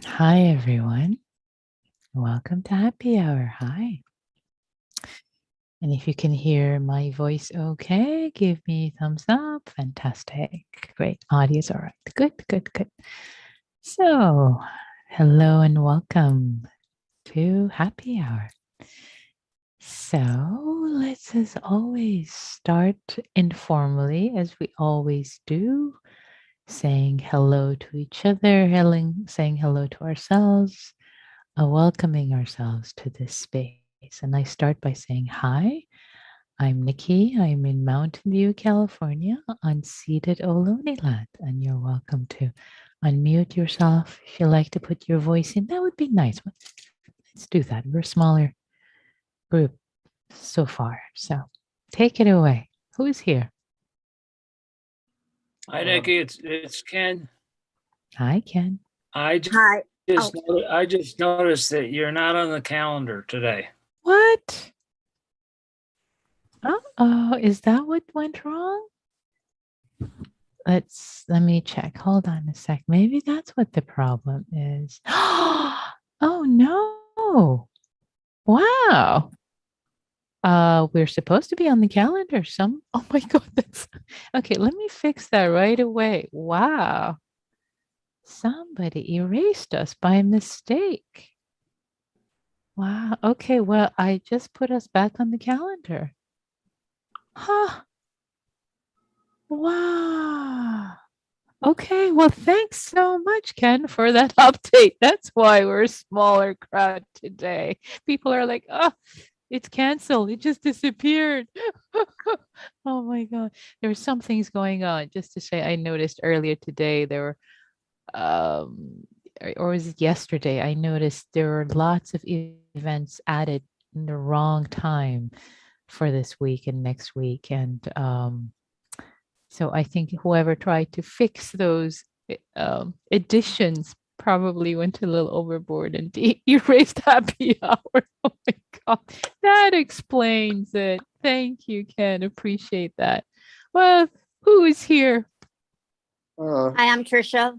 Hi, everyone. Welcome to Happy Hour. Hi. And if you can hear my voice okay, give me a thumbs up. Fantastic. Great. Audio's all right. Good, good, good. So, hello and welcome to Happy Hour. So, let's as always start informally as we always do, saying hello to each other, saying hello to ourselves, welcoming ourselves to this space. And I start by saying, hi, I'm Nikki. I'm in Mountain View, California, unceded Ohlone land. And you're welcome to unmute yourself. If you like to put your voice in, that would be nice. Let's do that. We're a smaller group so far. So take it away. Who's here? Hi, Nikki. It's Ken. Hi, Ken. I Hi. just noticed that you're not on the calendar today. What? Uh-oh, is that what went wrong? Let me check. Hold on a sec. Maybe that's what the problem is. Oh no. Wow. We're supposed to be on the calendar. Oh my God, that's okay. Let me fix that right away. Wow. Somebody erased us by mistake. Wow. Okay, well, I just put us back on the calendar. Huh. Wow. Okay, well, thanks so much, Ken, for that update. That's why we're a smaller crowd today. People are like, oh, it's canceled. It just disappeared. Oh my God. There's some things going on. Just to say, I noticed earlier today there were, or was it yesterday? I noticed there were lots of events added in the wrong time for this week and next week. And so I think whoever tried to fix those additions probably went a little overboard and erased happy hour. Oh my God. That explains it. Thank you, Ken. Appreciate that. Well, who is here? Hi, I'm Trisha.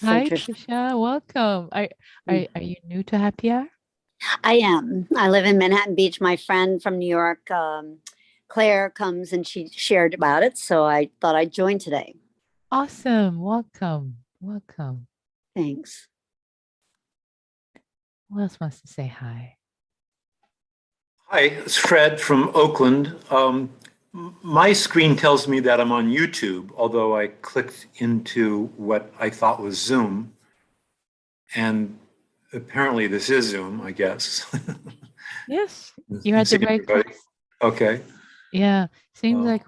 Hi, Trisha. Welcome. Are you new to happy hour? I am. I live in Manhattan Beach. My friend from New York, Claire, comes and she shared about it. So I thought I'd join today. Awesome. Welcome. Welcome. Thanks. Who else wants to say hi? Hi, it's Fred from Oakland. My screen tells me that I'm on YouTube, although I clicked into what I thought was Zoom. And apparently this is Zoom, I guess. Yes, you're at the right place. Okay. Yeah, seems like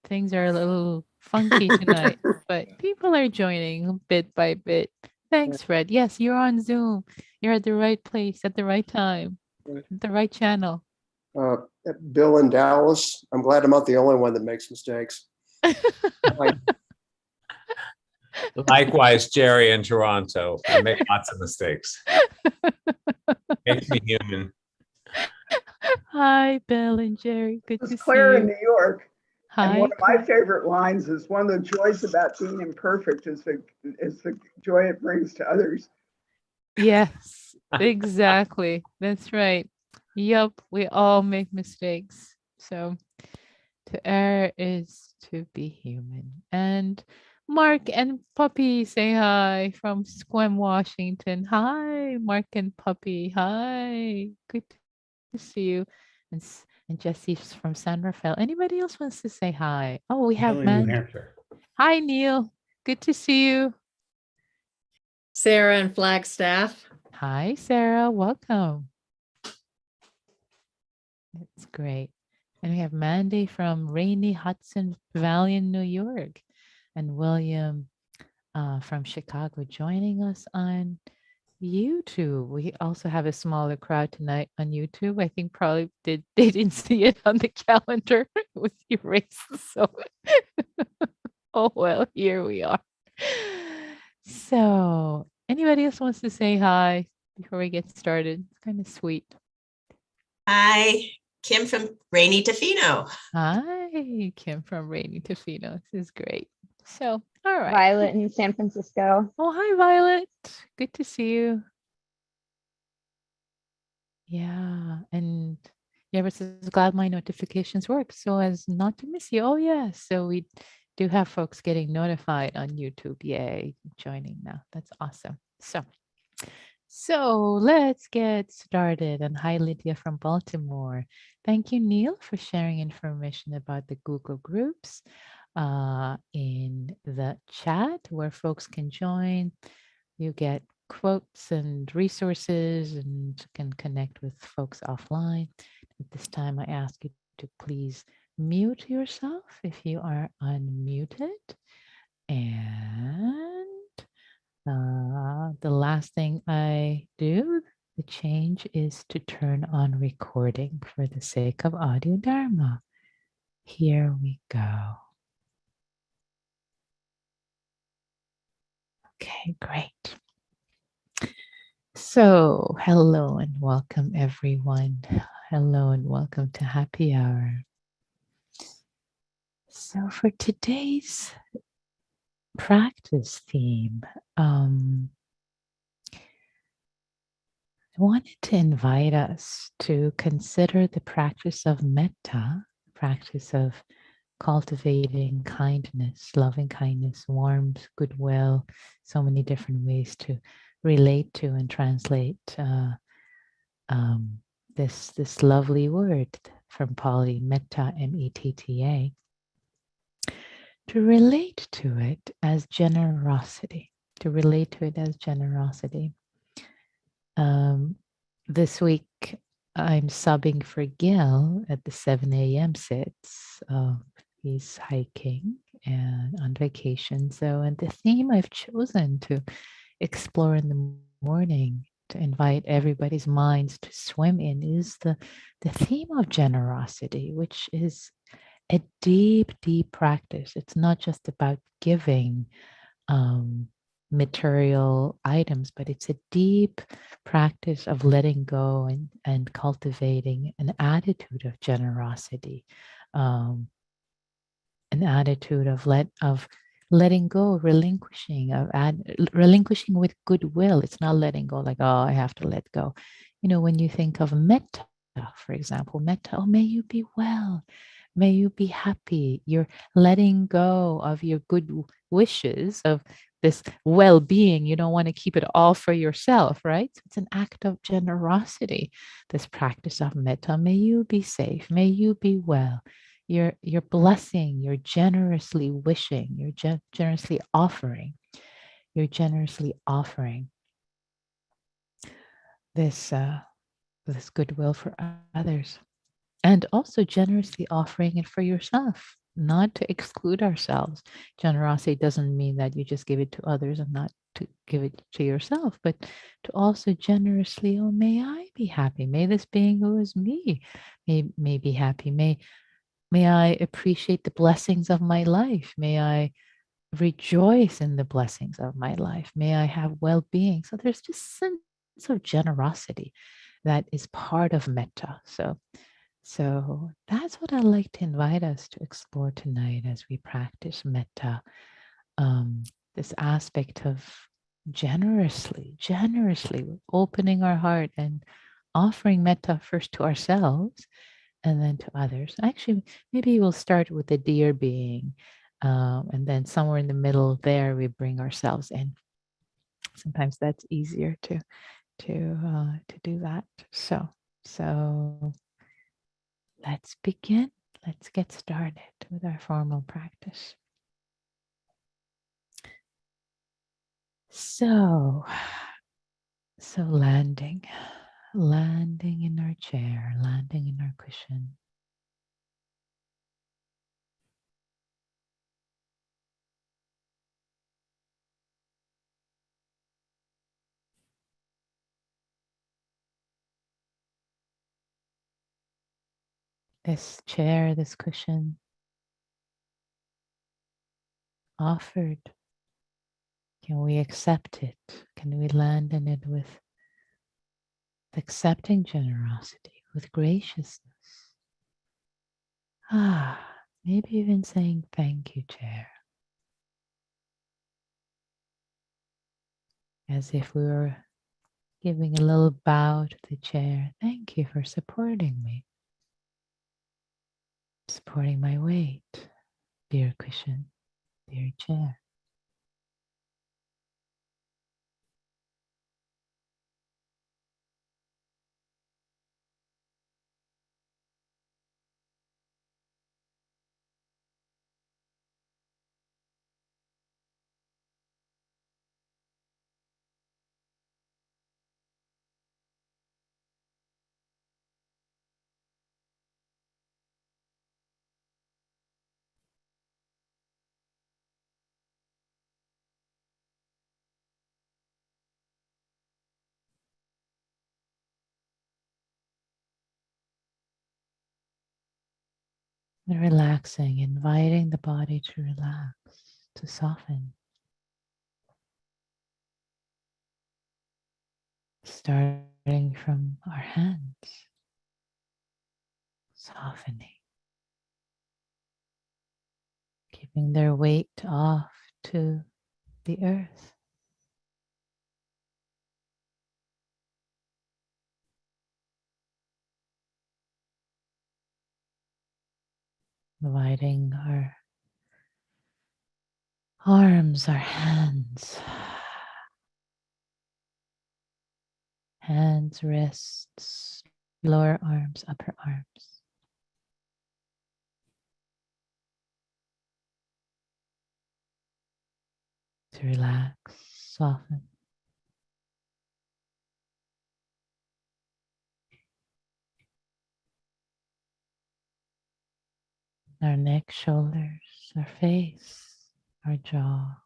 things are a little funky tonight, but people are joining bit by bit. Thanks, Fred. Yes, you're on Zoom. You're at the right place at the right time, the right channel. Bill in Dallas. I'm glad I'm not the only one that makes mistakes. Likewise, Jerry in Toronto. I make lots of mistakes. Makes me human. Hi, Bill and Jerry. Good to see Claire you. in New York. Hi. And one of my favorite lines is, one of the joys about being imperfect is the joy it brings to others. Yes, exactly. That's right. Yup, we all make mistakes. So to err is to be human. And Mark and Puppy say hi from Squam, Washington. Hi, Mark and Puppy. Hi. Good to see you. And Jesse's from San Rafael. Anybody else wants to say hi? Oh, we have New Hampshire. Hi, Neil. Good to see you. Sarah in Flagstaff. Hi, Sarah. Welcome. That's great. And we have Mandy from rainy Hudson Valley in New York, and William from Chicago joining us on YouTube. We also have a smaller crowd tonight on YouTube. I think probably they didn't see it on the calendar. It was erased. So, oh well, here we are. So, anybody else wants to say hi before we get started? It's kind of sweet. Hi, Kim from Rainy Tofino. Hi, Kim from Rainy Tofino. This is great. So, All right. Violet in San Francisco. Oh, hi, Violet. Good to see you. Yeah, and Yara says, glad my notifications work so as not to miss you. Oh, yeah. So we do have folks getting notified on YouTube. Yay, joining now. That's awesome. So let's get started. And hi, Lydia from Baltimore. Thank you, Neil, for sharing information about the Google Groups in the chat where folks can join. You get quotes and resources and can connect with folks offline. At this time, I ask you to please mute yourself if you are unmuted. And the last thing I do, the change is to turn on recording for the sake of audio Dharma. Here we go. Okay, great. So, hello and welcome, everyone. Hello and welcome to Happy Hour. So, for today's practice theme, I wanted to invite us to consider the practice of metta, practice of cultivating kindness, loving kindness, warmth, goodwill, so many different ways to relate to and translate this lovely word from Pali, metta, M-E-T-T-A, to relate to it as generosity, to relate to it as generosity. This week, I'm subbing for Gil at the 7 a.m. sits. He's hiking and on vacation. So, and the theme I've chosen to explore in the morning to invite everybody's minds to swim in is the theme of generosity, which is a deep, deep practice. It's not just about giving material items, but it's a deep practice of letting go and cultivating an attitude of generosity, an attitude of letting go, relinquishing with goodwill. It's not letting go like, oh, I have to let go. You know, when you think of metta, for example, metta, oh, may you be well. May you be happy. You're letting go of your good wishes, of this well-being. You don't want to keep it all for yourself, right? So it's an act of generosity, this practice of metta. May you be safe. May you be well. You're blessing, you're generously wishing, you're generously offering. You're generously offering this goodwill for others. And also generously offering it for yourself, not to exclude ourselves. Generosity doesn't mean that you just give it to others and not to give it to yourself, but to also generously, oh, may I be happy. May this being who is me may be happy. May I appreciate the blessings of my life. May I rejoice in the blessings of my life. May I have well-being. So there's this sense of generosity that is part of metta. So that's what I'd like to invite us to explore tonight as we practice metta. This aspect of generously opening our heart and offering metta first to ourselves and then to others. Actually, maybe we'll start with the dear being, and then somewhere in the middle there we bring ourselves in. Sometimes that's easier to do that. So let's begin. Let's get started with our formal practice. So landing in our chair, landing in our cushion. This chair, this cushion, offered. Can we accept it? Can we land in it with accepting generosity, with graciousness? Maybe even saying thank you, chair. as if we were giving a little bow to the chair. Thank you for supporting me, supporting my weight, dear cushion, dear chair. And relaxing, inviting the body to relax, to soften. Starting from our hands, softening, keeping their weight off to the earth. Inviting our arms, our hands, hands, wrists, lower arms, upper arms. To relax, soften. Our neck, shoulders, our face, our jaw.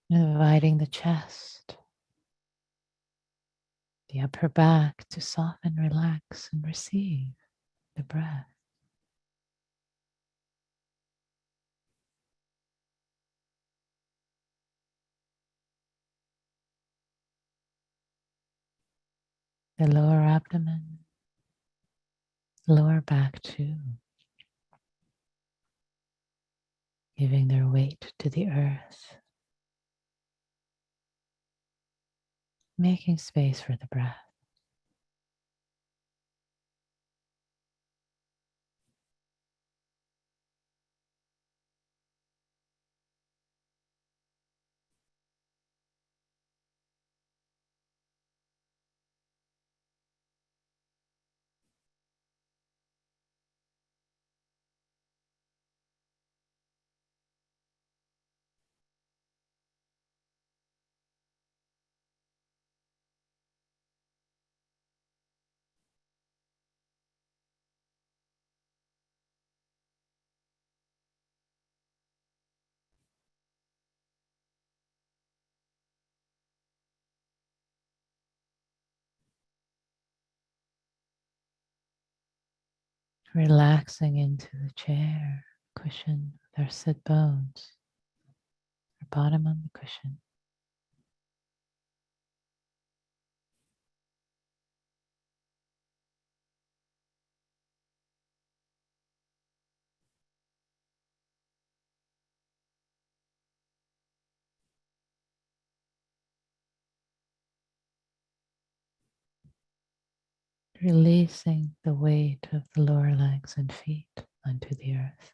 Inviting the chest, the upper back to soften, relax, and receive the breath. The lower abdomen, lower back too, giving their weight to the earth, making space for the breath. Relaxing into the chair, cushion with our sit bones, our bottom on the cushion. Releasing the weight of the lower legs and feet. onto the earth.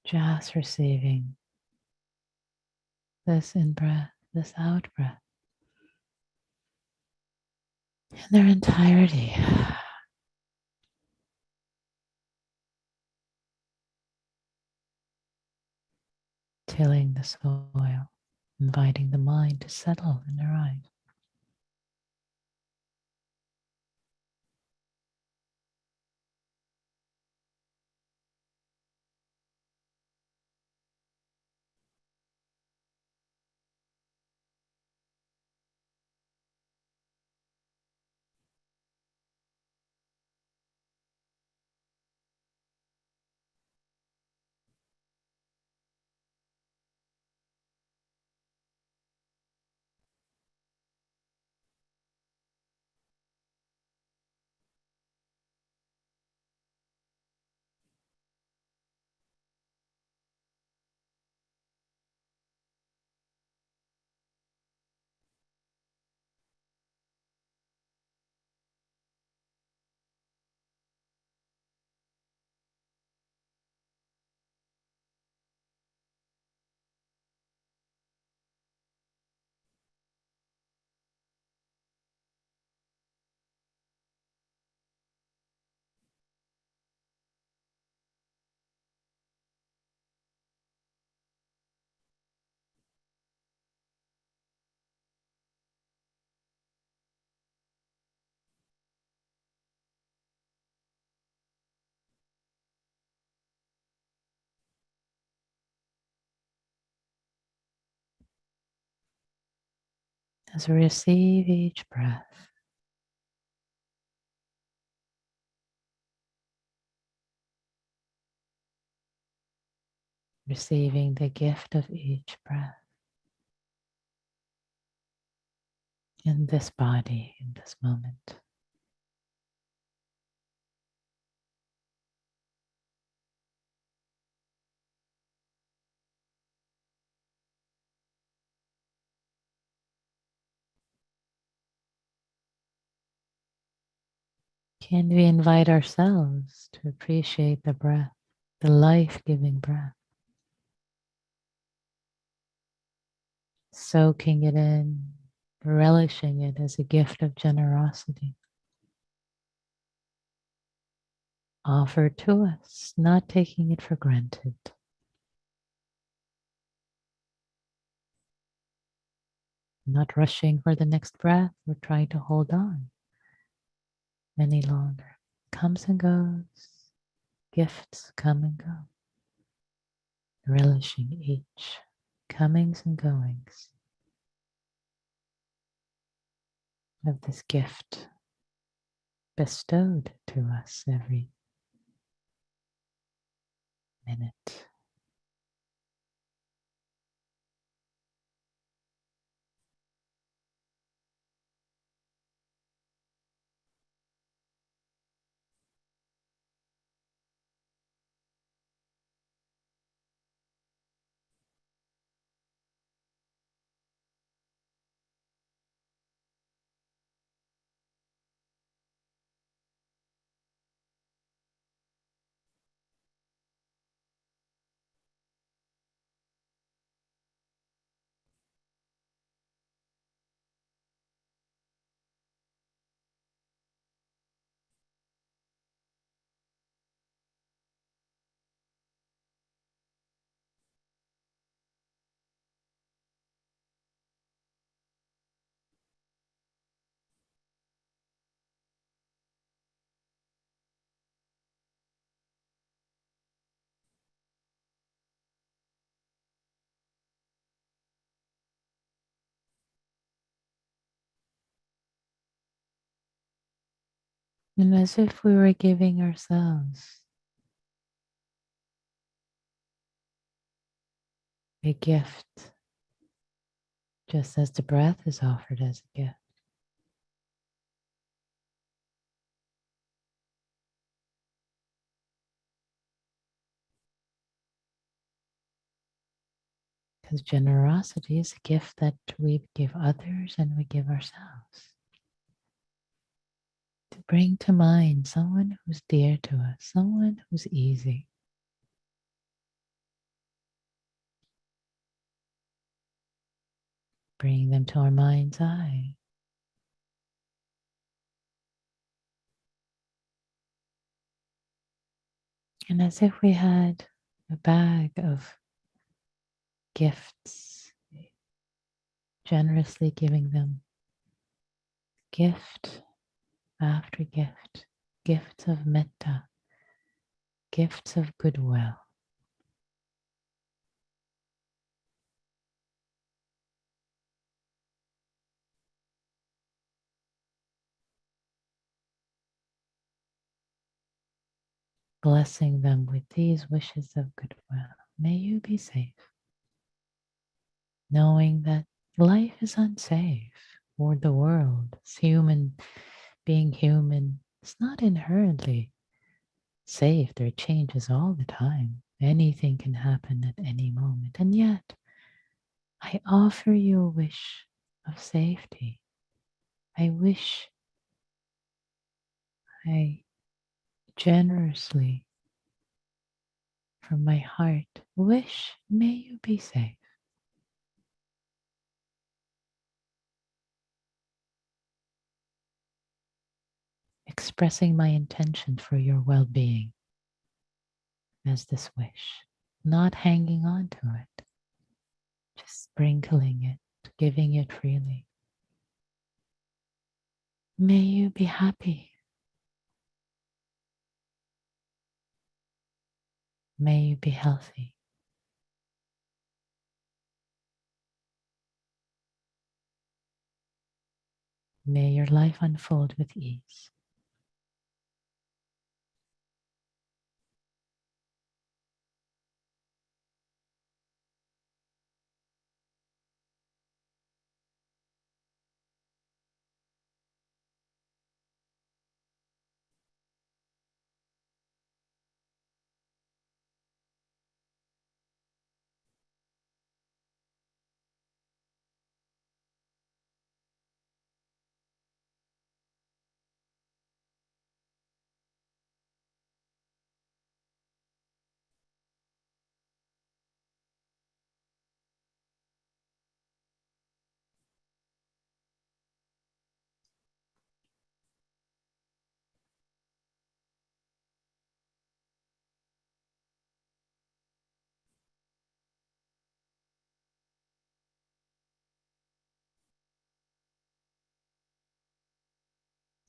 Just receiving this in breath, this out breath, in their entirety. Tilling the soil, inviting the mind to settle and arrive. As we receive each breath, receiving the gift of each breath in this body, in this moment. Can we invite ourselves to appreciate the breath, the life-giving breath, soaking it in, relishing it as a gift of generosity offered to us, not taking it for granted. Not rushing for the next breath or trying to hold on any longer. Comes and goes, gifts come and go. Relishing each comings and goings of this gift bestowed to us every minute. And as if we were giving ourselves a gift, just as the breath is offered as a gift. Because generosity is a gift that we give others and we give ourselves. To bring to mind someone who's dear to us, someone who's easy. Bring them to our mind's eye. And as if we had a bag of gifts, generously giving them gift after gift, gifts of metta, gifts of goodwill. Blessing them with these wishes of goodwill. May you be safe, knowing that life is unsafe, or the world, as human, being human, is not inherently safe. There are changes all the time. Anything can happen at any moment. And yet, I offer you a wish of safety. I generously, from my heart, wish, may you be safe. Expressing my intention for your well being as this wish, not hanging on to it, just sprinkling it, giving it freely. May you be happy. May you be healthy. May your life unfold with ease.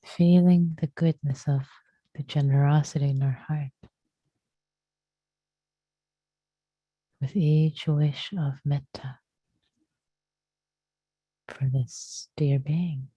Feeling the goodness of the generosity in our heart with each wish of metta for this dear being.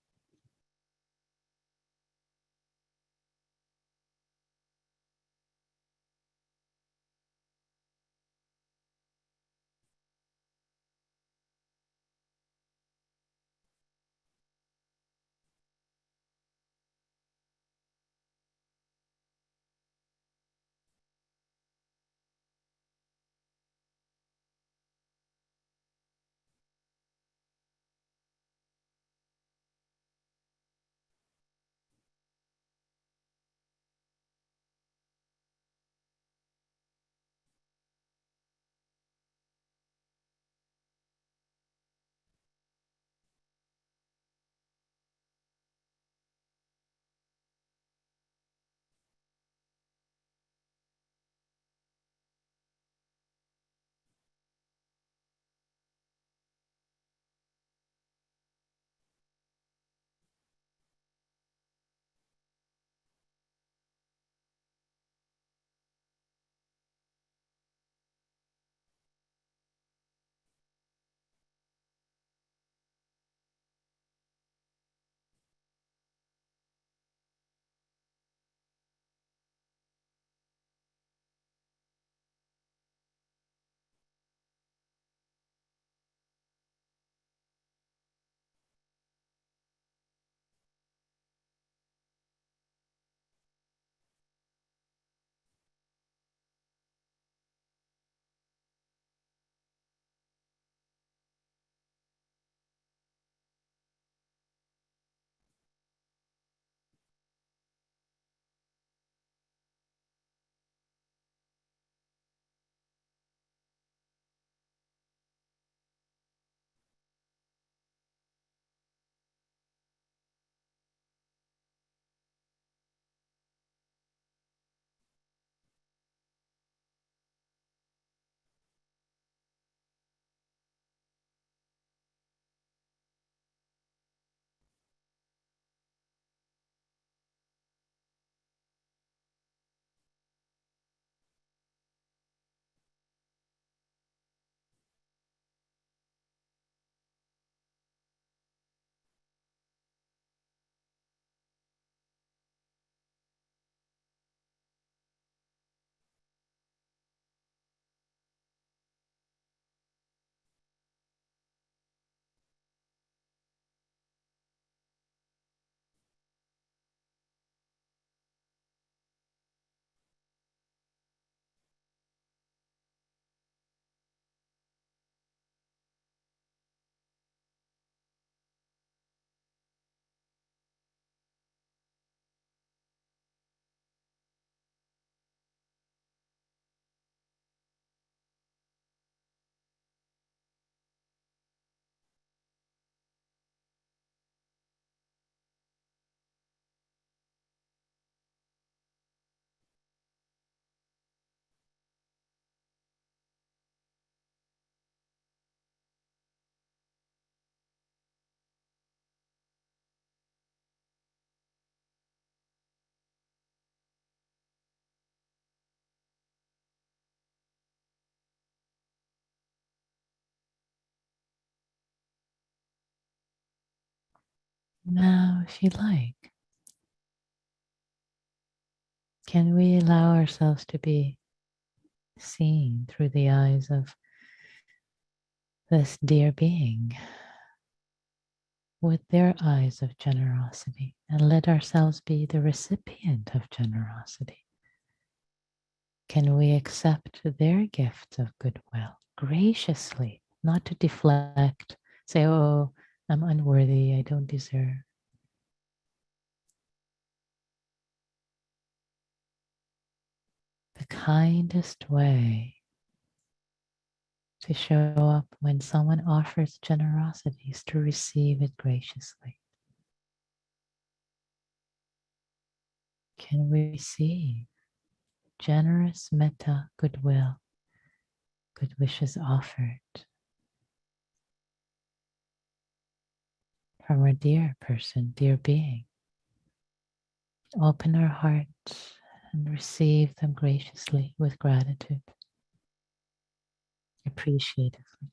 Now, if you like, can we allow ourselves to be seen through the eyes of this dear being with their eyes of generosity, and let ourselves be the recipient of generosity? Can we accept their gifts of goodwill graciously, not to deflect, say, oh, I'm unworthy, I don't deserve? The kindest way to show up when someone offers generosity is to receive it graciously. Can we receive generous metta, goodwill, good wishes offered from our dear person, dear being? Open our hearts and receive them graciously with gratitude, appreciatively.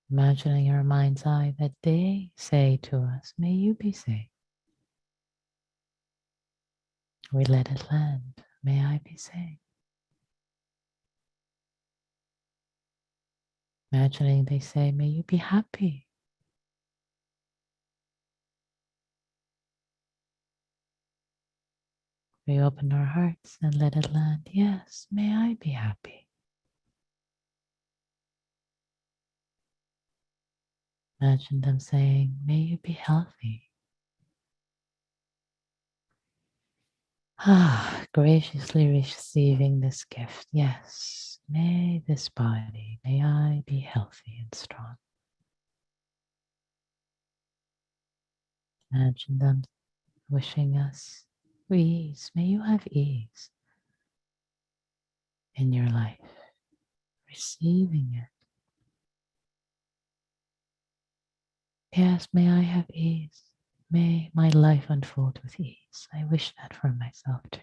Imagining in our mind's eye that they say to us, may you be safe. We let it land, may I be safe. Imagining they say, may you be happy. We open our hearts and let it land, yes, may I be happy. Imagine them saying, may you be healthy. Graciously receiving this gift. Yes, may this body, may I be healthy and strong. Imagine them wishing us ease. May you have ease in your life. Receiving it. Yes, may I have ease. May my life unfold with ease. I wish that for myself too.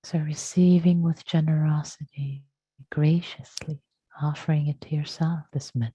So receiving with generosity, graciously, offering it to yourself, this metta.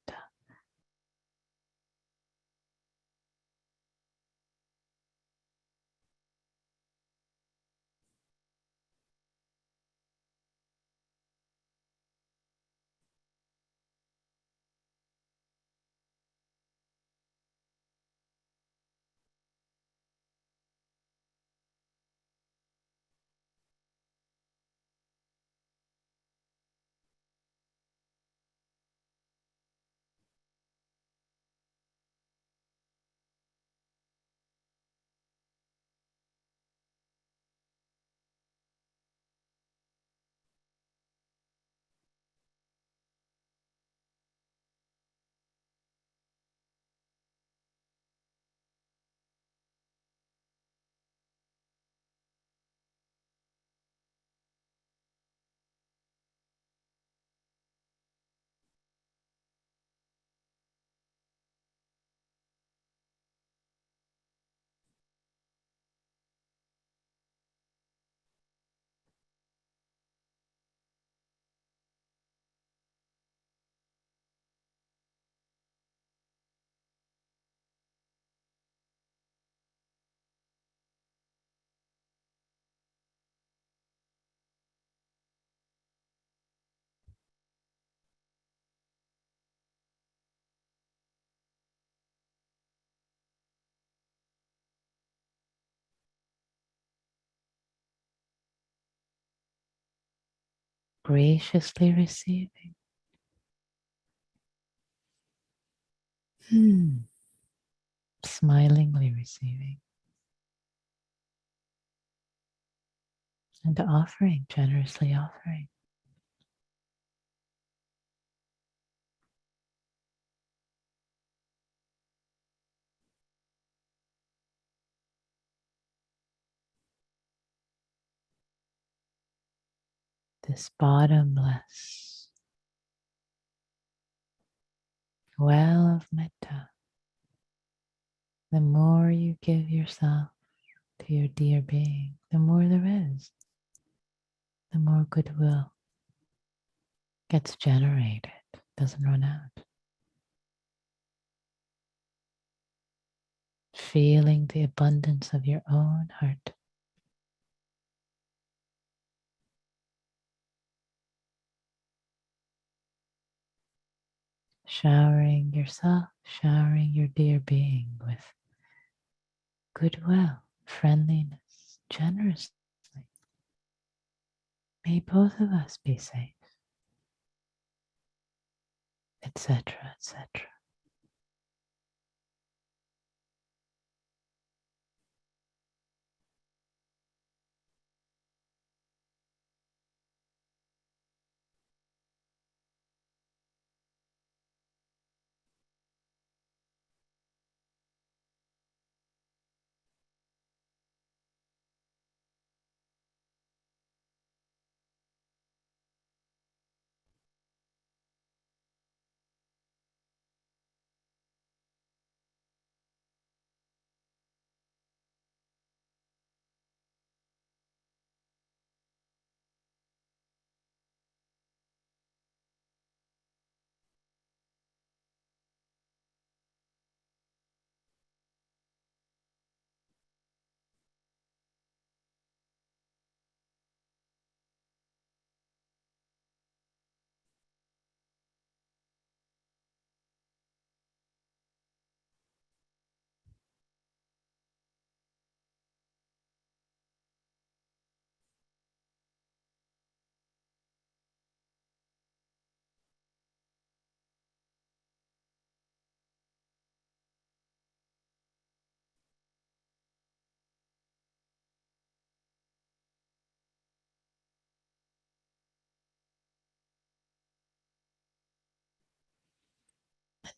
Graciously receiving. Smilingly receiving. And offering, generously offering. This bottomless well of metta. The more you give yourself to your dear being, the more there is, the more goodwill gets generated, doesn't run out. feeling the abundance of your own heart. Showering yourself, showering your dear being with goodwill, friendliness, generously. May both of us be safe, etc., etc.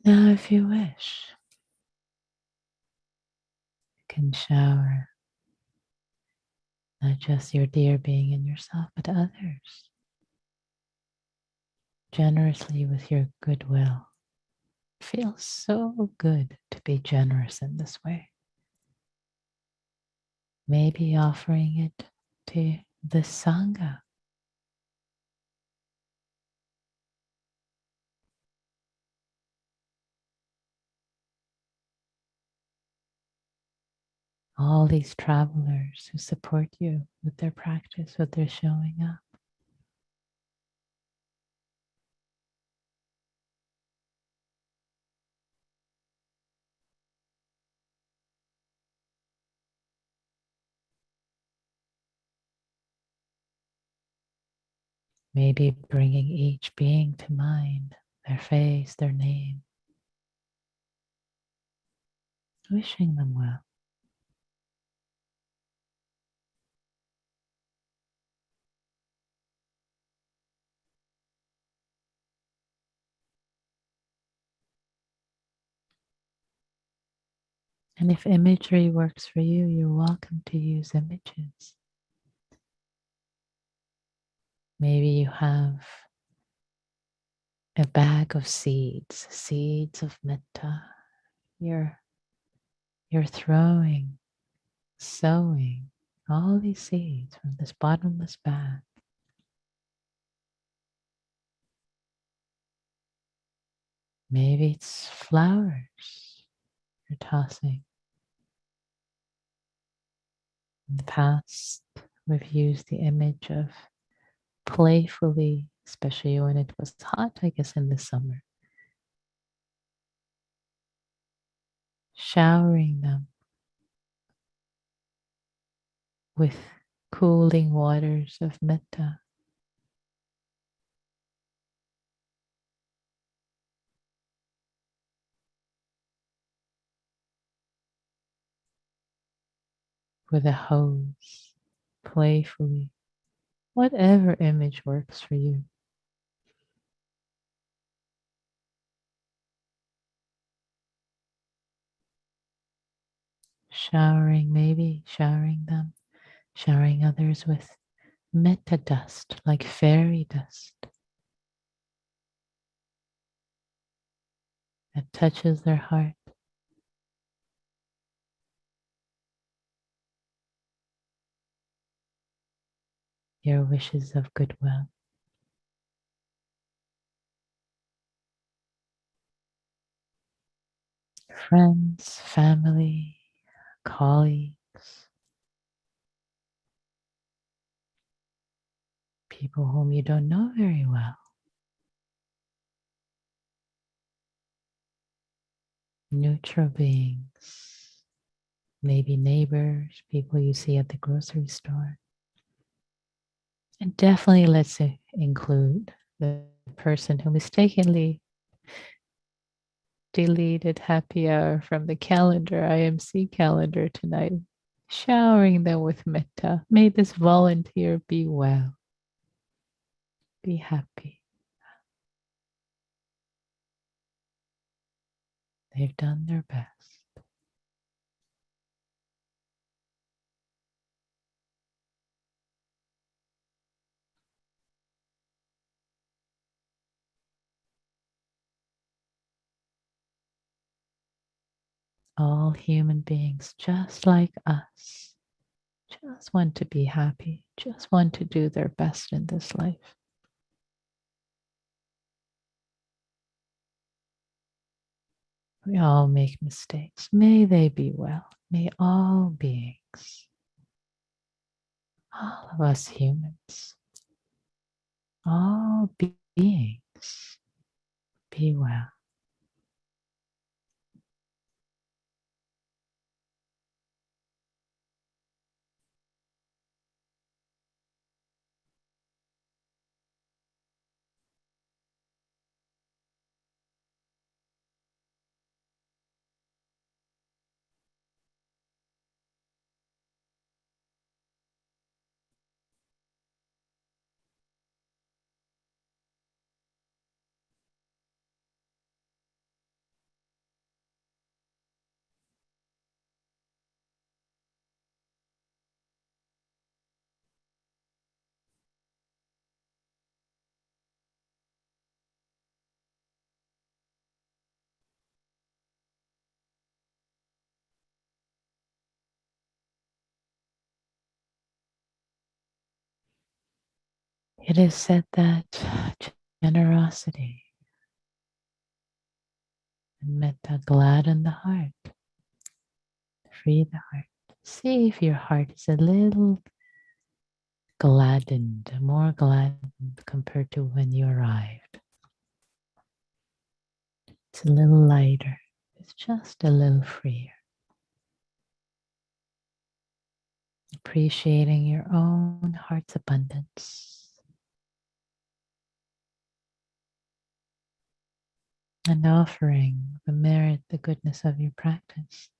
Now, if you wish, you can shower not just your dear being and yourself, but others generously with your goodwill. It feels so good to be generous in this way. Maybe offering it to the Sangha. All these travelers who support you with their practice, with their showing up. Maybe bringing each being to mind, their face, their name, wishing them well. And if imagery works for you, you're welcome to use images. Maybe you have a bag of seeds, seeds of metta. You're throwing, sowing all these seeds from this bottomless bag. Maybe it's flowers you're tossing. In the past, we've used the image of playfully, especially when it was hot, I guess in the summer, showering them with cooling waters of metta. With a hose, playfully, whatever image works for you. Showering, maybe showering them, showering others with metta dust, like fairy dust that touches their heart. Your wishes of goodwill. Friends, family, colleagues, people whom you don't know very well, neutral beings, maybe neighbors, people you see at the grocery store. And definitely let's include the person who mistakenly deleted happy hour from the calendar, IMC calendar tonight, showering them with metta. May this volunteer be well, be happy. They've done their best. All human beings, just like us, just want to be happy, just want to do their best in this life. We all make mistakes. May they be well. May all beings, all of us humans, all beings be well. It is said that generosity and metta gladden the heart, free the heart. See if your heart is a little gladdened, more gladdened compared to when you arrived. It's a little lighter. It's just a little freer. Appreciating your own heart's abundance. And offering the merit, the goodness of your practice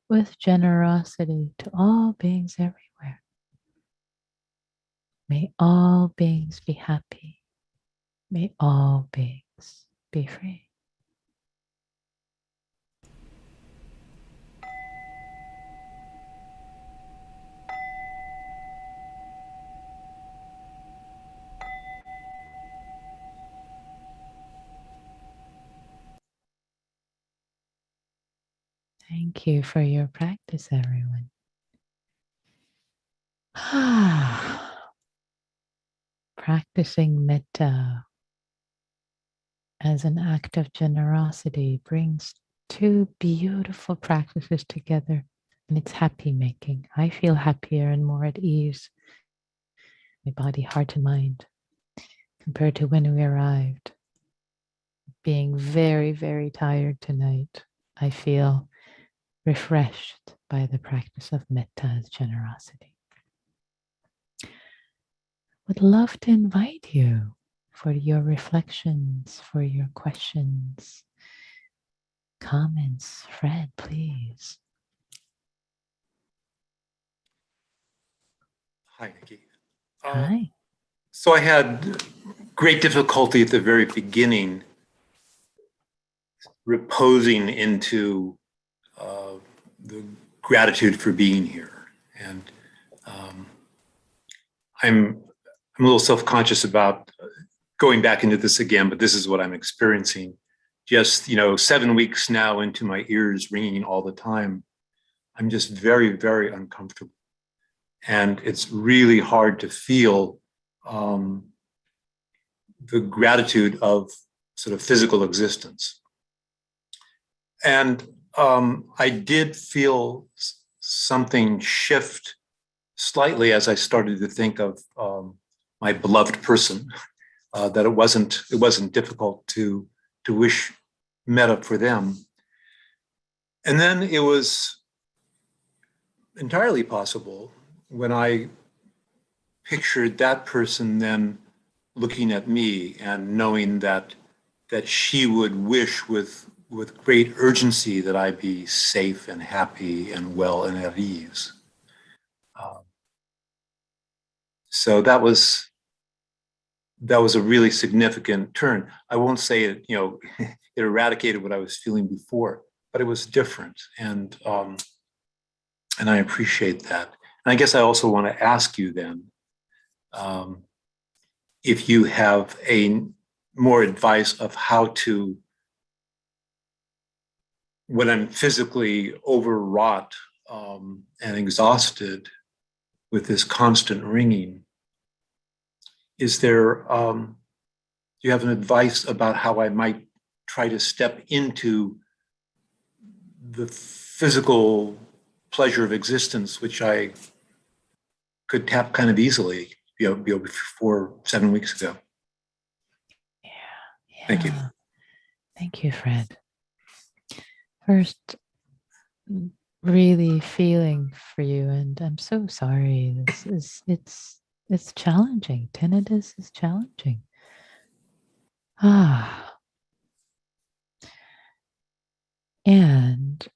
with generosity to all beings everywhere. May all beings be happy. May all beings be free. Thank you for your practice, everyone. Practicing metta as an act of generosity brings two beautiful practices together, and it's happy making. I feel happier and more at ease, my body, heart, and mind, compared to when we arrived. Being very, very tired tonight, I feel refreshed by the practice of metta as generosity. Would love to invite you for your reflections, for your questions, comments. Fred, please. Hi, Nikki. Hi. So I had great difficulty at the very beginning reposing into the gratitude for being here. And I'm a little self-conscious about going back into this again, but this is what I'm experiencing. Just, 7 weeks now into my ears ringing all the time, I'm just very, very uncomfortable. And it's really hard to feel the gratitude of sort of physical existence. And I did feel something shift slightly as I started to think of my beloved person, that it wasn't difficult to wish Metta for them. And then it was entirely possible when I pictured that person then looking at me and knowing that she would wish with great urgency that I be safe and happy and well and at ease. So that was a really significant turn. I won't say it, it eradicated what I was feeling before, but it was different, and I appreciate that. And I guess I also want to ask you then, if you have more advice of how to, when I'm physically overwrought and exhausted with this constant ringing, is there, do you have an advice about how I might try to step into the physical pleasure of existence, which I could tap kind of easily, before 7 weeks ago? Yeah. Thank you. Thank you, Fred. First, really feeling for you, and I'm so sorry. It's challenging. Tinnitus is challenging. And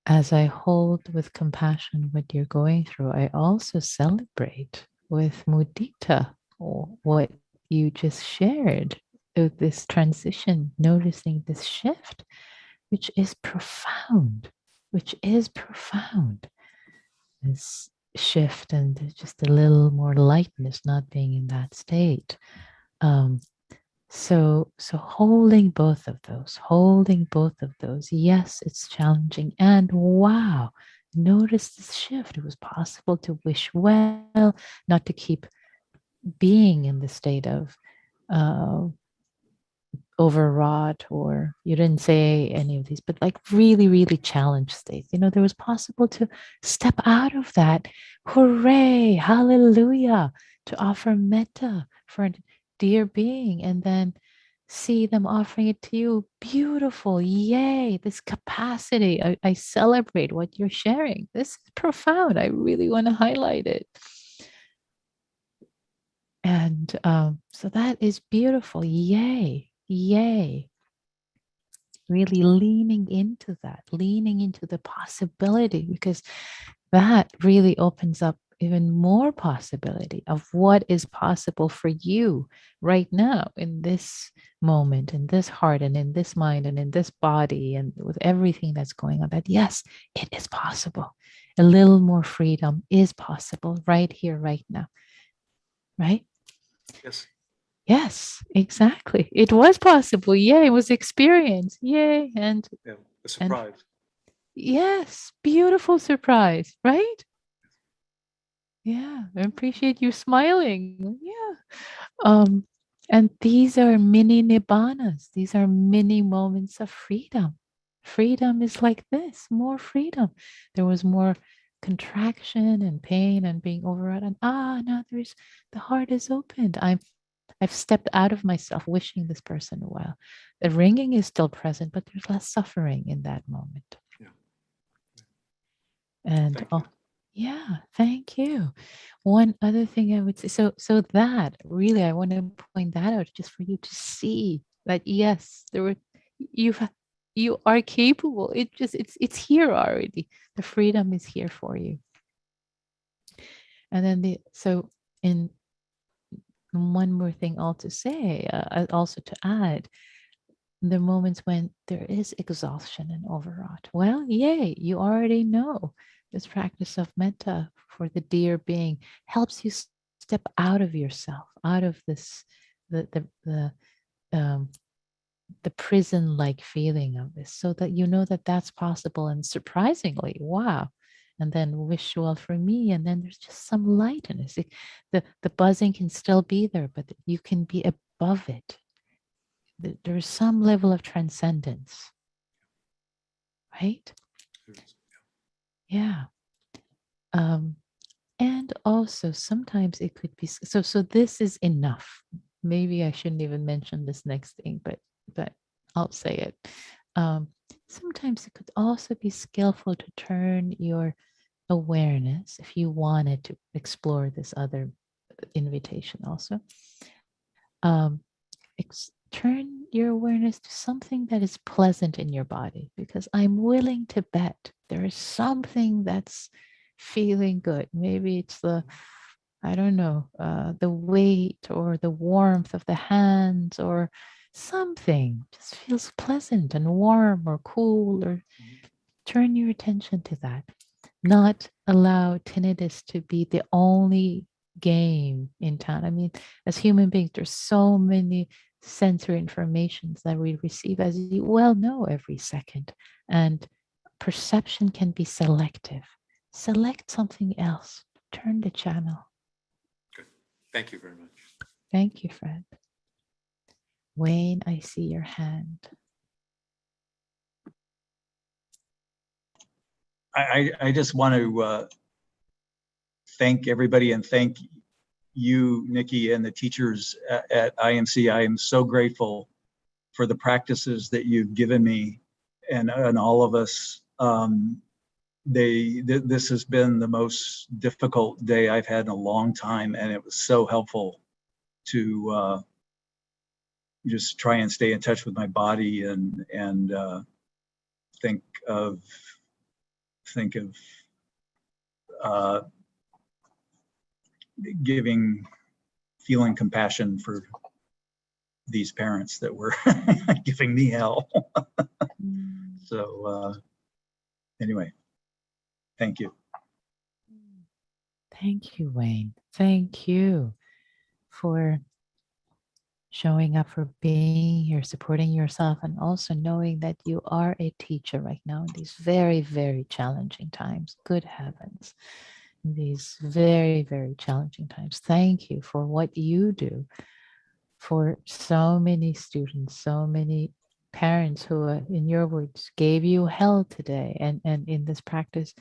as I hold with compassion what you're going through, I also celebrate with mudita what you just shared of this transition, noticing this shift, which is profound, This shift and just a little more lightness, not being in that state. So holding both of those, yes, it's challenging. And wow, notice this shift. It was possible to wish well, not to keep being in the state of overwrought, or you didn't say any of these, but like really, really challenged states. There was possible to step out of that. Hooray, hallelujah, to offer metta for a dear being, and then see them offering it to you. Beautiful. Yay, this capacity. I celebrate what you're sharing. This is profound. I really want to highlight it. And so that is beautiful. Yay. Really leaning into the possibility, because that really opens up even more possibility of what is possible for you right now, in this moment, in this heart, and in this mind, and in this body, and with everything that's going on. That yes, it is possible. A little more freedom is possible right here, right now. Right? Yes. Yes, exactly. It was possible. Yay, it was experience. Yay. And A surprise. Yes, beautiful surprise, right? Yeah, I appreciate you smiling. Yeah. And these are mini nibbanas. These are mini moments of freedom. Freedom is like this, more freedom. There was more contraction and pain and being overwrought. And now the heart is opened. I've stepped out of myself wishing this person well. The ringing is still present, but there's less suffering in that moment. Yeah. And thank you. One other thing I would say, so that really, I want to point that out just for you to see that yes, you are capable. It's here already. The freedom is here for you. And then in one more thing to say, also to add, the moments when there is exhaustion and overwrought. Well, yay, you already know this practice of metta for the dear being helps you step out of yourself, out of this, the prison-like feeling of this, so that you know that that's possible. And surprisingly, wow. And then wish well for me, and then there's just some lightness. The buzzing can still be there, but you can be above it. There's some level of transcendence, right? Yeah. And also sometimes it could be so this is enough. Maybe I shouldn't even mention this next thing, but I'll say it. Um, Sometimes it could also be skillful to turn your awareness, if you wanted to explore this other invitation also, um, turn your awareness to something that is pleasant in your body, because I'm willing to bet there is something that's feeling good. Maybe it's I don't know, the weight or the warmth of the hands, or something just feels pleasant and warm or cool, or turn your attention to that. Not allow tinnitus to be the only game in town. I mean, as human beings, there's so many sensory informations that we receive, as you well know, every second. And perception can be selective. Select something else. Turn the channel. Good. Thank you very much. Thank you, Fred. Wayne, I see your hand. I just want to thank everybody and thank you, Nikki, and the teachers at IMC. I am so grateful for the practices that you've given me and all of us. This has been the most difficult day I've had in a long time, and it was so helpful to just try and stay in touch with my body and think of feeling compassion for these parents that were giving me hell. So anyway, thank you. Thank you, Wayne. Thank you for showing up, for being here, supporting yourself, and also knowing that you are a teacher right now in these very, very challenging times. Good heavens. In these very, very challenging times. Thank you for what you do for so many students, so many parents who, in your words, gave you hell today. And in this practice,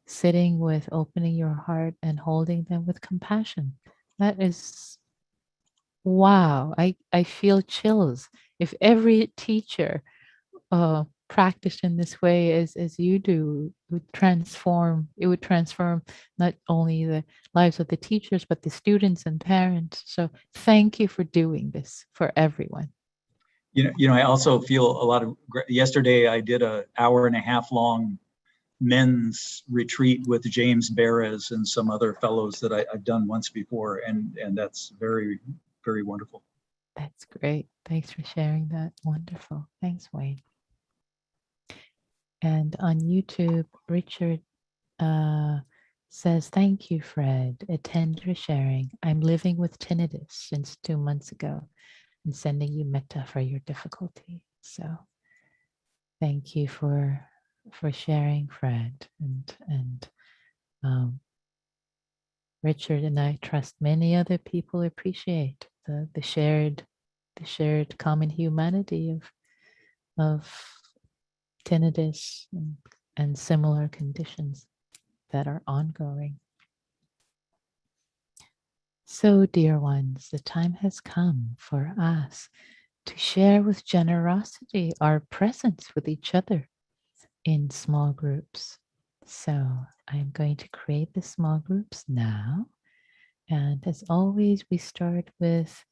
sitting with, opening your heart and holding them with compassion. That is, wow. I feel chills. If every teacher practiced in this way as you do, it would transform not only the lives of the teachers, but the students and parents. So thank you for doing this for everyone. I also feel a lot of, yesterday I did an hour-and-a-half long men's retreat with James Beres and some other fellows that I've done once before. And that's very, very wonderful. That's great. Thanks for sharing that. Wonderful. Thanks, Wayne. And on YouTube, Richard says, thank you, Fred. Attend your sharing. I'm living with tinnitus since 2 months ago and sending you metta for your difficulty. So thank you for sharing, Fred. And Richard and I trust many other people appreciate the shared common humanity of tinnitus and similar conditions that are ongoing. So, dear ones, the time has come for us to share with generosity our presence with each other in small groups. So, I'm going to create the small groups now. And as always, we start with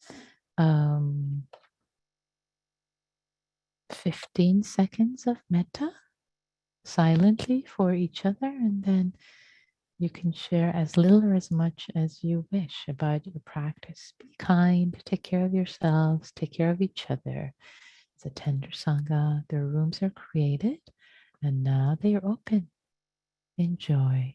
15 seconds of metta silently for each other, and then you can share as little or as much as you wish about your practice. Be kind, take care of yourselves, take care of each other. It's a tender sangha. The rooms are created and now they are open. Enjoy.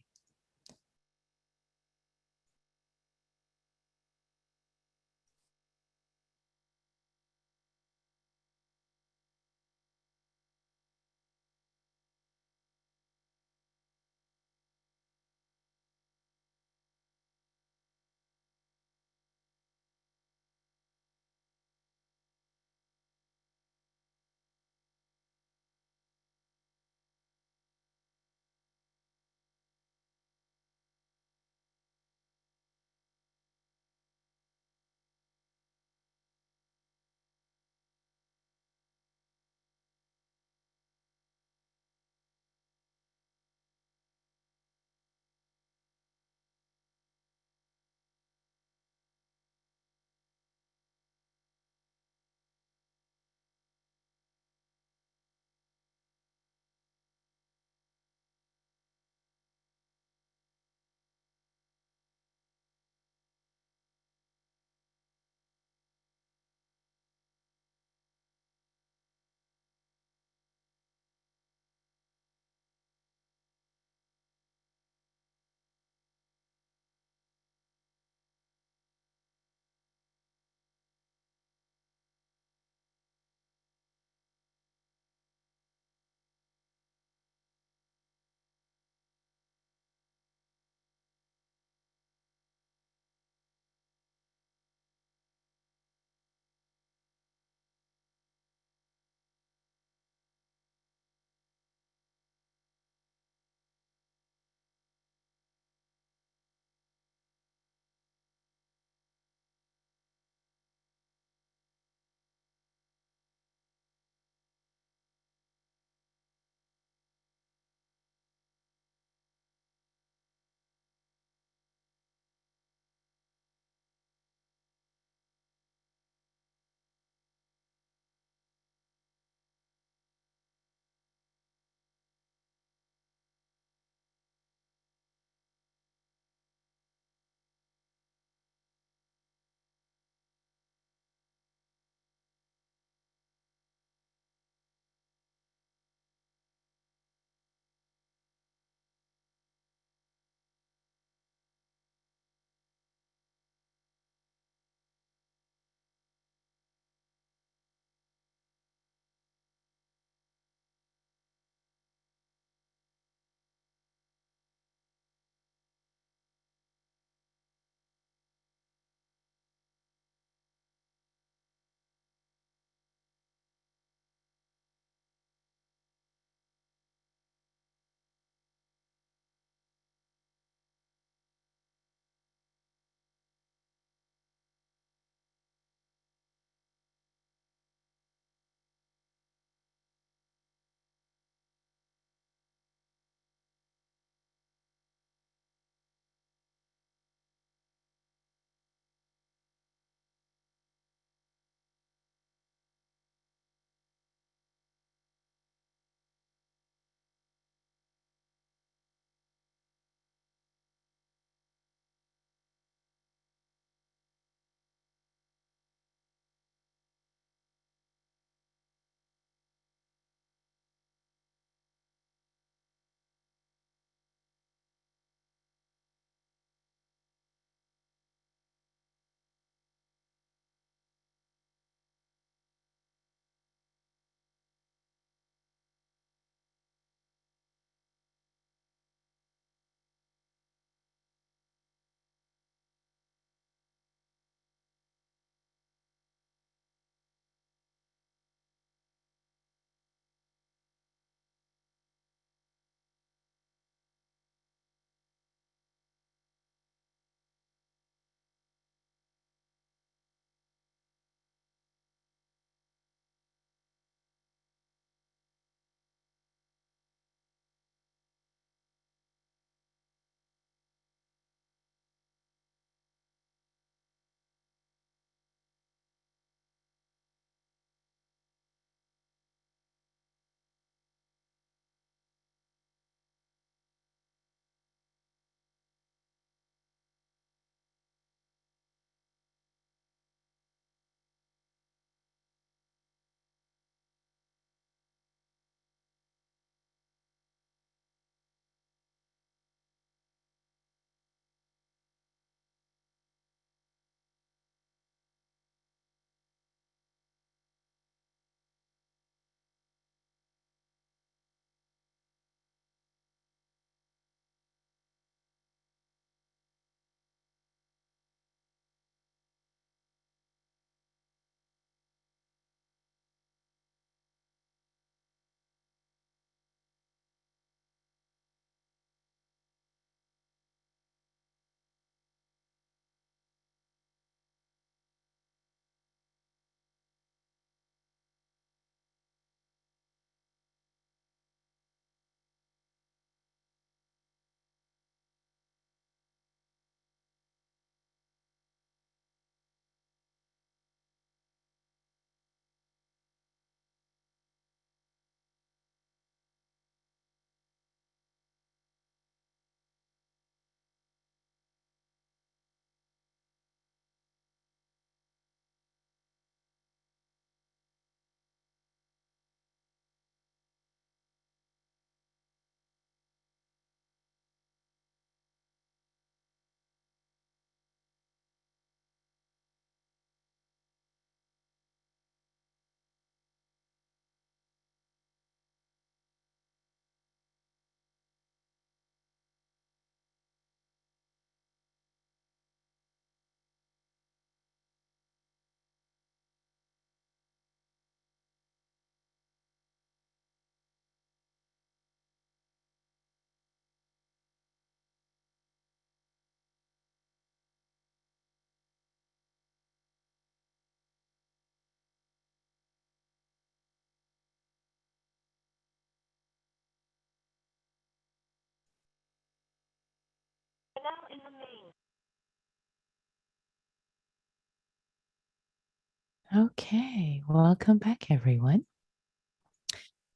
Okay, welcome back, everyone.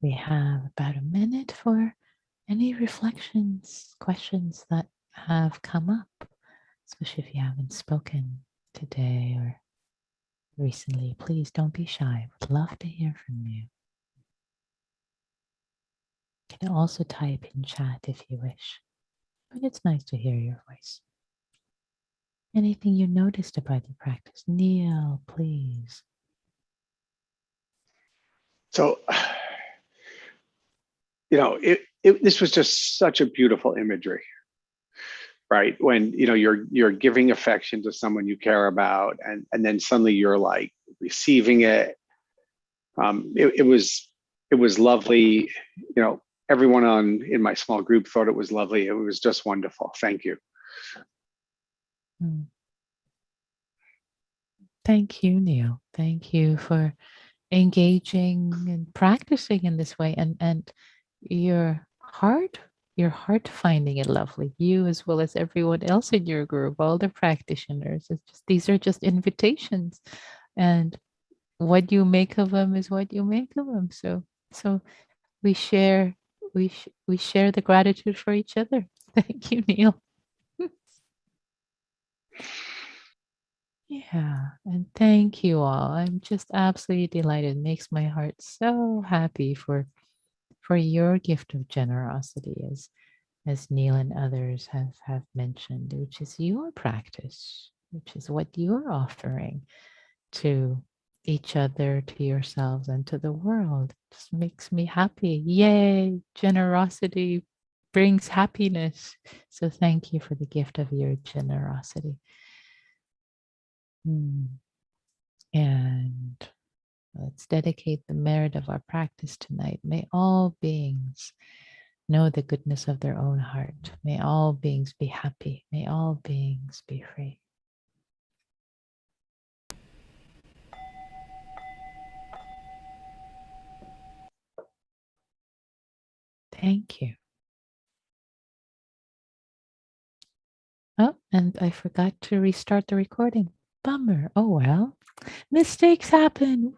We have about a minute for any reflections, questions that have come up, especially if you haven't spoken today or recently. Please don't be shy. Would love to hear from you. You can also type in chat if you wish, but it's nice to hear your voice. Anything you noticed about the practice? Neil, please. So, this was just such a beautiful imagery, right? When, you're giving affection to someone you care about, and then suddenly you're like receiving it. It was lovely. Everyone in my small group thought it was lovely. It was just wonderful. Thank you. Thank you, Neil. Thank you for engaging and practicing in this way, and your heart finding it lovely. You as well as everyone else in your group, all the practitioners. These are just invitations, and what you make of them is what you make of them. So we share we share the gratitude for each other. Thank you, Neil. Yeah, and thank you all. I'm just absolutely delighted. It makes my heart so happy for your gift of generosity, as Neil and others have mentioned, which is your practice, which is what you're offering to each other, to yourselves, and to the world. It just makes me happy. Yay! Generosity brings happiness. So thank you for the gift of your generosity. And let's dedicate the merit of our practice tonight. May all beings know the goodness of their own heart. May all beings be happy. May all beings be free. Thank you. Oh, and I forgot to restart the recording. Bummer. Oh well. Mistakes happen.